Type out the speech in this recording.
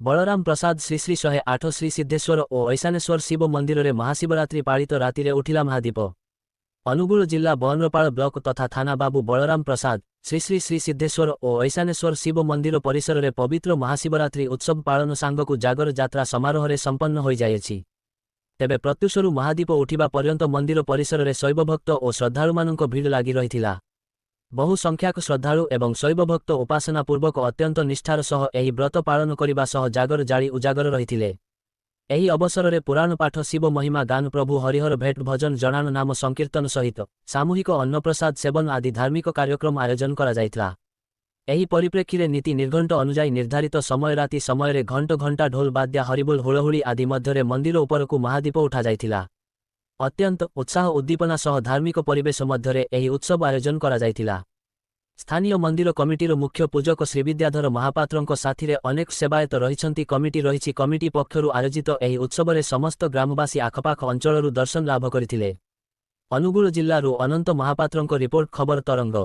बलराम प्रसाद श्री श्री 108 श्री सिद्धेश्वर और ऐशानेश्वर शिव मंदिर में महाशिवरात्रि पालित राति उठिला महादीप। अनुगुल जिला बनरपाड़ ब्लॉक तथा थाना बाबू बलराम प्रसाद श्री श्री श्री सिद्धेश्वर और ऐशानेश्वर शिव मंदिर परिसर में पवित्र महाशिवरात्रि उत्सव पालन सांगकु जागर यात्रा समारोह में संपन्न हो जाइछि। तेबे प्रत्युषरु महादीप उठिबा पर्यंत मंदिर परिसर में शैवभक्त और श्रद्धालुमानंक भीड़ लागी रहिथिला। बहु संख्यक श्रद्धालु एवं शैवभक्त उपासना पूर्वक अत्यंत निष्ठार सह एही व्रत पालन करिबा सह जागर जाली उजागर रहिथिले। एही अवसर में पुराण पाठ शिव महिमा गान प्रभु हरिहर भेट भजन जनान नाम संकीर्तन सहित सामूहिक अन्नप्रसाद सेवन आदि धार्मिक कार्यक्रम आयोजन करा जायतिला। एही परिप्रेक्षी रे नीति निर्घंट अनुजाई निर्धारित समय राति समय रे घंट घंटा ढोल बाद्या हरिबोल हुलहुली आदि मध्य मंदिर उपरकू महादीप उठा जायतिला। अत्यंत उत्साह उद्दीपना सह धार्मिक परिवेश मध्य एही उत्सव आयोजन करा जायतिला। स्थानीय मंदिर कमिटीर मुख्य पूजक श्री विद्याधर महापात्रଙ୍କ साथी अनेक सेवायत रहिछन्ति कमिटी रहिछि। कमिटी पक्षरु आयोजित एही उत्सव रे समस्त ग्रामवासी आखपाख अंचलरू दर्शन लाभ करथिले। अनुगुल जिल्लारू अनंत महापात्रଙ୍କ रिपोर्ट खबर तरंग।